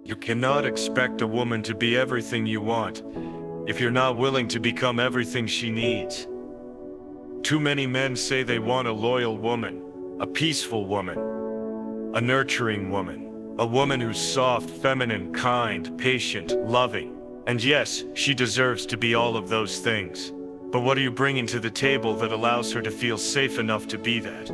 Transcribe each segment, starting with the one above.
You cannot expect a woman to be everything you want if you're not willing to become everything she needs. Too many men say they want a loyal woman, a peaceful woman, a nurturing woman, a woman who's soft, feminine, kind, patient, loving. And yes, she deserves to be all of those things. But what are you bringing to the table that allows her to feel safe enough to be that?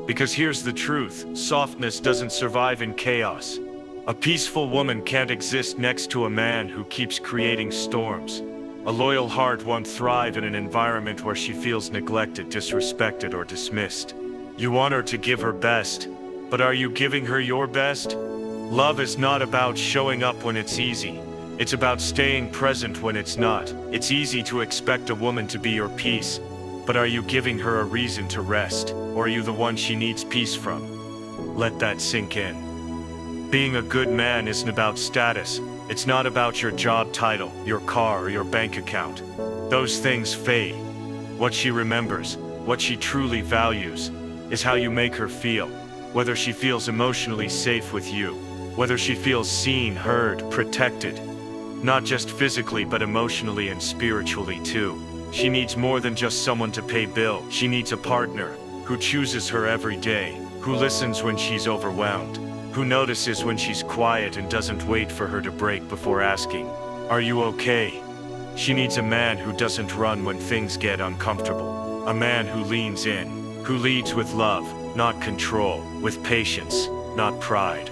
Because here's the truth, softness doesn't survive in chaos. A peaceful woman can't exist next to a man who keeps creating storms. A loyal heart won't thrive in an environment where she feels neglected, disrespected, or dismissed. You want her to give her best, but are you giving her your best? Love is not about showing up when it's easy. It's about staying present when it's not. It's easy to expect a woman to be your peace, but are you giving her a reason to rest, or are you the one she needs peace from? Let that sink in. Being a good man isn't about status. It's not about your job title, your car, or your bank account. Those things fade. What she remembers, what she truly values, is how you make her feel. Whether she feels emotionally safe with you, whether she feels seen, heard, protected. Not just physically, but emotionally and spiritually too. She needs more than just someone to pay bills. She needs a partner who chooses her every day, who listens when she's overwhelmed, who notices when she's quiet and doesn't wait for her to break before asking, "Are you okay?" She needs a man who doesn't run when things get uncomfortable. A man who leans in, who leads with love, not control, with patience, not pride.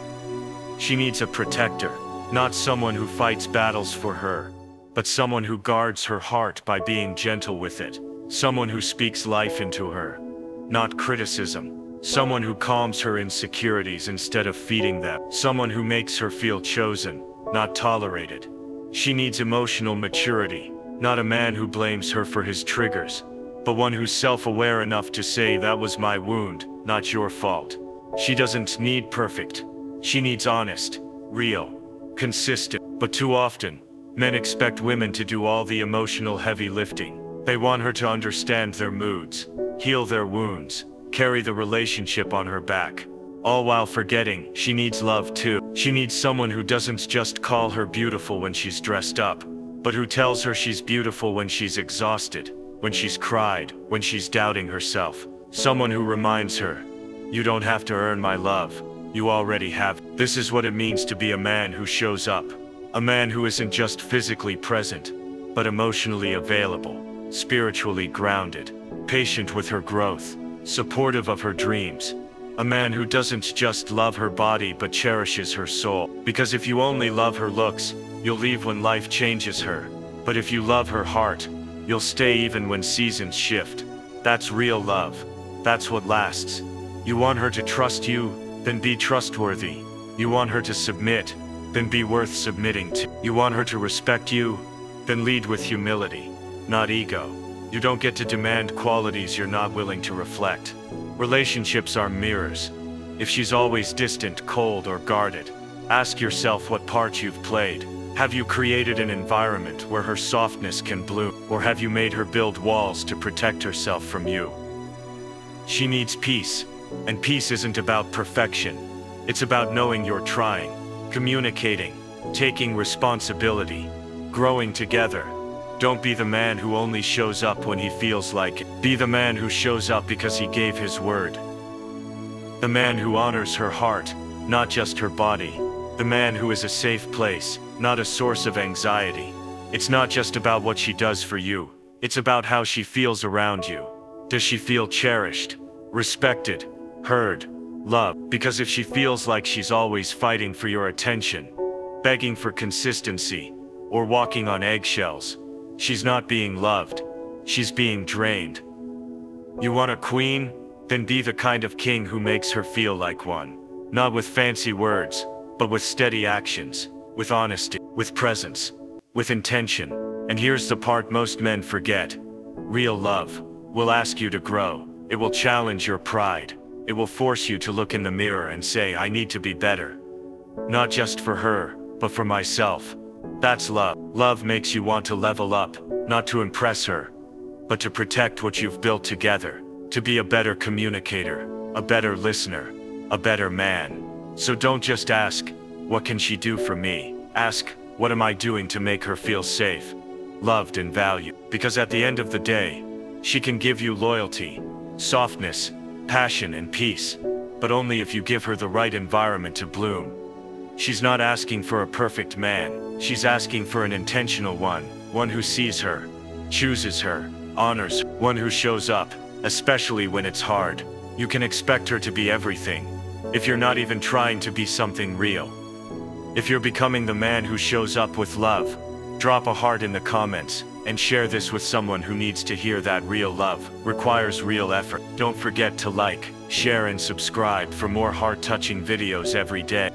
She needs a protector, not someone who fights battles for her, but someone who guards her heart by being gentle with it. Someone who speaks life into her, not criticism. Someone who calms her insecurities instead of feeding them. Someone who makes her feel chosen, not tolerated. She needs emotional maturity, not a man who blames her for his triggers, but one who's self-aware enough to say, "That was my wound, not your fault." She doesn't need perfect. She needs honest, real, consistent. But too often, men expect women to do all the emotional heavy lifting. They want her to understand their moods, heal their wounds, carry the relationship on her back, all while forgetting she needs love too. She needs someone who doesn't just call her beautiful when she's dressed up, but who tells her she's beautiful when she's exhausted, when she's cried, when she's doubting herself. Someone who reminds her, "You don't have to earn my love, you already have." This is what it means to be a man who shows up. A man who isn't just physically present, but emotionally available, spiritually grounded, patient with her growth, supportive of her dreams. A man who doesn't just love her body but cherishes her soul. Because if you only love her looks, you'll leave when life changes her. But if you love her heart, you'll stay even when seasons shift. That's real love. That's what lasts. You want her to trust you, then be trustworthy. You want her to submit, then be worth submitting to. You want her to respect you, then lead with humility, not ego. You don't get to demand qualities you're not willing to reflect. Relationships are mirrors. If she's always distant, cold, or guarded, ask yourself what part you've played. Have you created an environment where her softness can bloom, or have you made her build walls to protect herself from you? She needs peace, and peace isn't about perfection. It's about knowing you're trying, communicating, taking responsibility, growing together. Don't be the man who only shows up when he feels like it. Be the man who shows up because he gave his word. The man who honors her heart, not just her body. The man who is a safe place, not a source of anxiety. It's not just about what she does for you. It's about how she feels around you. Does she feel cherished, respected, heard, loved? Because if she feels like she's always fighting for your attention, begging for consistency, or walking on eggshells, she's not being loved. She's being drained. You want a queen? Then be the kind of king who makes her feel like one. Not with fancy words, but with steady actions, with honesty, with presence, with intention. And here's the part most men forget. Real love will ask you to grow. It will challenge your pride. It will force you to look in the mirror and say, "I need to be better." Not just for her, but for myself. That's love. Love makes you want to level up, not to impress her, but to protect what you've built together. To be a better communicator, a better listener, a better man. So don't just ask, what can she do for me? Ask, what am I doing to make her feel safe, loved and valued? Because at the end of the day, she can give you loyalty, softness, passion and peace, but only if you give her the right environment to bloom. She's not asking for a perfect man, she's asking for an intentional one who sees her, chooses her, honors her, one who shows up, especially when it's hard. You can expect her to be everything, if you're not even trying to be something real. If you're becoming the man who shows up with love, drop a heart in the comments, and share this with someone who needs to hear that real love requires real effort. Don't forget to like, share and subscribe for more heart-touching videos every day.